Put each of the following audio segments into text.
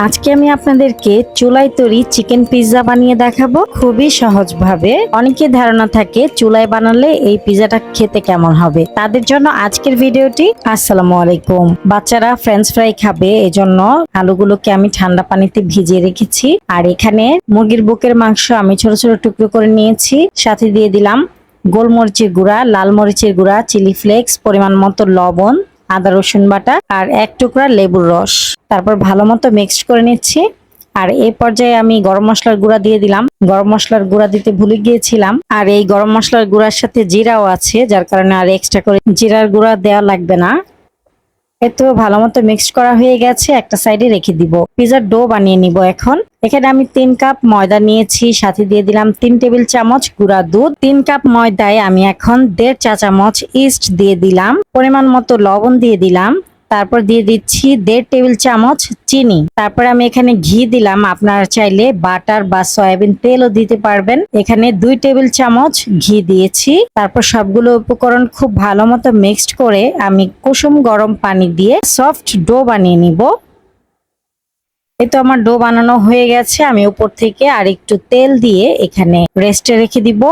আজকে আমি আপনাদেরকে চুলায় তৈরি চিকেন পিৎজা বানিয়ে দেখাবো খুবই সহজভাবে। অনেকের ধারণা থাকে চুলায় বানালে এই পিৎজাটা খেতে কেমন হবে, তাদের জন্য আজকের ভিডিওটি। আসসালামু আলাইকুম। বাচ্চারা ফ্রেঞ্চ ফ্রাই খাবে, এজন্য আলুগুলোকে আমি ঠান্ডা পানিতে ভিজিয়ে রেখেছি। আর এখানে মুরগির বুকের মাংস আমি ছোট ছোট টুকরো করে নিয়েছি, সাথে দিয়ে দিলাম গোলমরিচের গুঁড়া, লাল মরিচের গুঁড়া, চিলি ফ্লেক্স, পরিমাণ মতো লবণ, আদা রসুন বাটা আর এক টুকরা লেবুর রস। তারপর ভালো মতো মিক্সড করে নিচ্ছি। আর এই পর্যায়ে আমি গরম মশলার গুঁড়া দিয়ে দিলাম। গরম মশলার গুঁড়া দিতে ভুলে গিয়েছিলাম। আর এই গরম মশলার গুঁড়ার সাথে জিরাও আছে, যার কারণে আর এক্সট্রা করে জিরার গুঁড়া দেওয়া লাগবে না। এতো ভালো মতো মিক্সড করা হয়ে গেছে, একটা সাইডে রেখে দিব। পিৎজার ডো বানিয়ে নিব এখন। এখানে আমি 3 কাপ ময়দা নিয়েছি, সাথে দিয়ে দিলাম 3 টেবিল চামচ গুঁড়া দুধ। 3 কাপ ময়দায় আমি এখন 1.5 চা চামচ ইস্ট দিয়ে দিলাম, পরিমাণ মতো লবণ দিয়ে দিলাম। তারপর দিয়ে দিচ্ছি 1.5 টেবিল চামচ চিনি। তারপর আমি এখানে ঘি দিলাম, আপনারা চাইলে বাটার বা সয়াবিন তেলও দিতে পারবেন। এখানে 2 টেবিল চামচ ঘি দিয়েছি। তারপর সবগুলো উপকরণ খুব ভালো মতো মিক্সড করে আমি কুসুম গরম পানি দিয়ে সফট ডো বানিয়ে নিব। এই তো আমার ডো বানানো হয়ে গেছে। আমি উপর থেকে আর একটু তেল দিয়ে এখানে রেস্টে রেখে দিব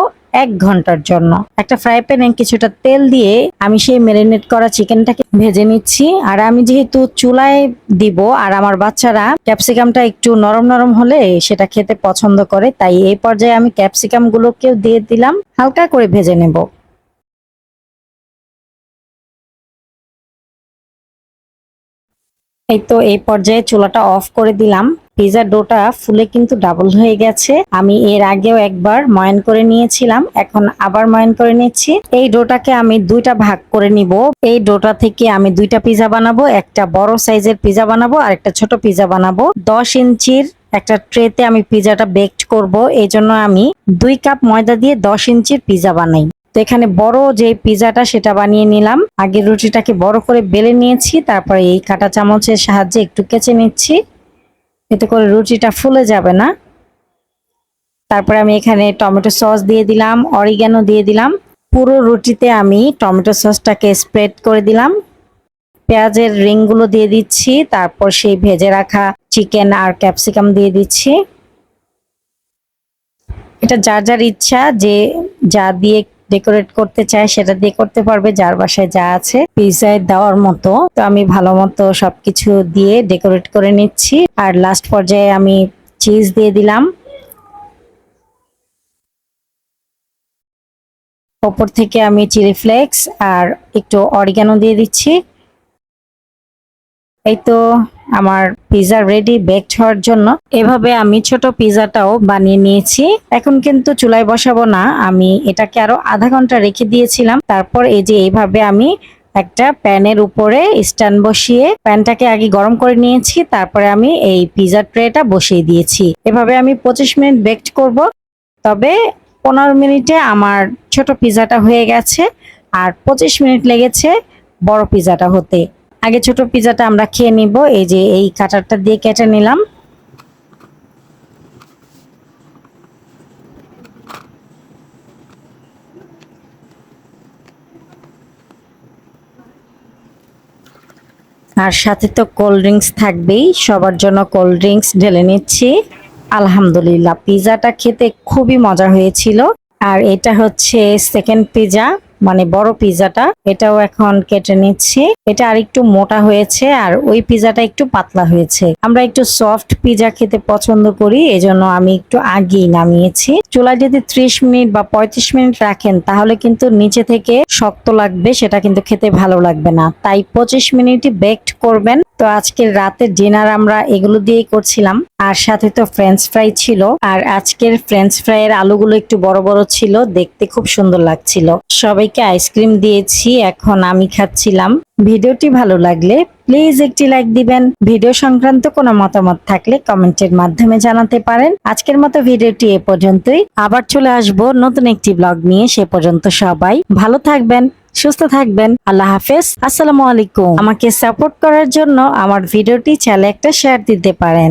1 ঘন্টার জন্য। একটা ফ্রাই প্যানে কিছুটা তেল দিয়ে আমি সেই ম্যারিনেট করা চিকেনটাকে ভেজে নিচ্ছি। আর আমি যেহেতু চুলায় দিব আর আমার বাচ্চারা ক্যাপসিকামটা একটু নরম নরম হলে সেটা খেতে পছন্দ করে, তাই এই পর্যায়ে আমি ক্যাপসিকাম গুলোকেও দিয়ে দিলাম, হালকা করে ভেজে নেব। এই তো এই পর্যায়ে চুলাটা অফ করে দিলাম। পিৎজার ডোটা ফুলে কিন্তু ডাবল হয়ে গেছে। আমি এর আগেও একবার ময়ান করে নিয়েছিলাম, এখন আবার ময়ান করে নিচ্ছি। এই ডোটাকে আমি 2টা ভাগ করে নিব। এই ডোটা থেকে আমি 2টা পিৎজা বানাবো, একটা বড় সাইজের পিৎজা বানাবো আর একটা ছোট পিৎজা বানাবো। 10 ইঞ্চির একটা ট্রেতে আমি পিৎজাটা বেকড করব, এই জন্য আমি 2 কাপ ময়দা দিয়ে 10 ইঞ্চির পিৎজা বানাই। তো এখানে বড় যে পিৎজাটা সেটা বানিয়ে নিলাম। আগে রুটিটাকে বড় করে বেলে নিয়েছি, তারপরে এই কাঁটা চামচের সাহায্যে একটু কেচে নিচ্ছি, এতে করে রুটিটা ফুলে যাবে না। তারপরে আমি এখানে টমেটো সস দিয়ে দিলাম, অরিগ্যানো দিয়ে দিলাম। পুরো রুটিতে আমি টমেটো সসটাকে স্প্রেড করে দিলাম। পেঁয়াজের রিংগুলো দিয়ে দিচ্ছি, তারপর সেই ভেজে রাখা চিকেন আর ক্যাপসিকাম দিয়ে দিচ্ছি। এটা যার যার ইচ্ছা, যে যা দিয়ে ডেকোরেট করতে চায় সেটা দিয়ে করতে পারবে, যার বাসায় যা আছে পিৎজায় দেওয়ার মতো। তো আমি ভালো মতো সবকিছু দিয়ে ডেকোরেট করে নিচ্ছি। আর লাস্ট পর্যায়ে আমি চিজ দিয়ে দিলাম। ওপর থেকে আমি চিলি ফ্লেক্স আর একটু অরিগ্যানো দিয়ে দিচ্ছি। এই তো আমার পিৎজা রেডি বেকড হওয়ার জন্য। এভাবে আমি ছোট পিৎজাটাও বানিয়ে নিয়েছি। এখন কিন্তু চুলায় বসাবো না, আমি এটাকে আরো আধা ঘন্টা রেখে দিয়েছিলাম। তারপর এই যে এইভাবে আমি একটা প্যানের উপরে স্ট্যান্ড বসিয়ে প্যানটাকে আগে গরম করে নিয়েছি, তারপরে আমি এই পিৎজা ট্রেটা বসিয়ে দিয়েছি। এভাবে আমি 25 মিনিট বেকড করব। তবে 15 মিনিটে আমার ছোট পিৎজাটা হয়ে গেছে আর 25 মিনিট লেগেছে বড় পিৎজাটা হতে। আগে ছোট পিৎজাটা আমরা খেয়ে নিব। এই যে এই কাটারটা দিয়ে কেটে নিলাম। আর সাথে তো কোল্ড ড্রিঙ্কস থাকবেই, সবার জন্য কোল্ড ড্রিঙ্কস ঢেলে নিচ্ছি। আলহামদুলিল্লাহ, পিৎজাটা খেতে খুবই মজা হয়েছিল। আর এটা হচ্ছে সেকেন্ড পিৎজা, মানে বড় পিৎজাটা, এটাও এখন কেটে নিচ্ছি। এটা আর একটু মোটা হয়েছে আর ওই পিৎজাটা একটু পাতলা হয়েছে। আমরা একটু সফট পিৎজা খেতে পছন্দ করি, এজন্য আমি একটু আগেই নামিয়েছি। চুলায় যদি 30 মিনিট বা 35 মিনিট রাখেন তাহলে কিন্তু নিচে থেকে শক্ত লাগবে, সেটা কিন্তু খেতে ভালো লাগবে না। তাই 25 মিনিটই বেকড করবেন। তো আজকের রাতের ডিনার আমরা এগুলো দিয়েই করছিলাম। আর সাথে তো ফ্রেঞ্চ ফ্রাই ছিল। আর আজকের ফ্রেঞ্চ ফ্রাইয়ের আলুগুলো একটু বড় বড় ছিল, দেখতে খুব সুন্দর লাগছিল। সবাইকে আইসক্রিম দিয়েছি, এখন আমি খাচ্ছিলাম। ভিডিওটি ভালো লাগলে প্লিজ একটি লাইক দিবেন। ভিডিও সংক্রান্ত কোনো মতামত থাকলে কমেন্টের মাধ্যমে জানাতে পারেন। আজকের মতো ভিডিওটি এ পর্যন্তই। আবার চলে আসব নতুন একটি ব্লগ নিয়ে। সে পর্যন্ত সবাই ভালো থাকবেন, সুস্থ থাকবেন। আল্লাহ হাফেজ, আসসালামু আলাইকুম। আমাকে সাপোর্ট করার জন্য আমার ভিডিওটি চাইলে একটা শেয়ার দিতে পারেন।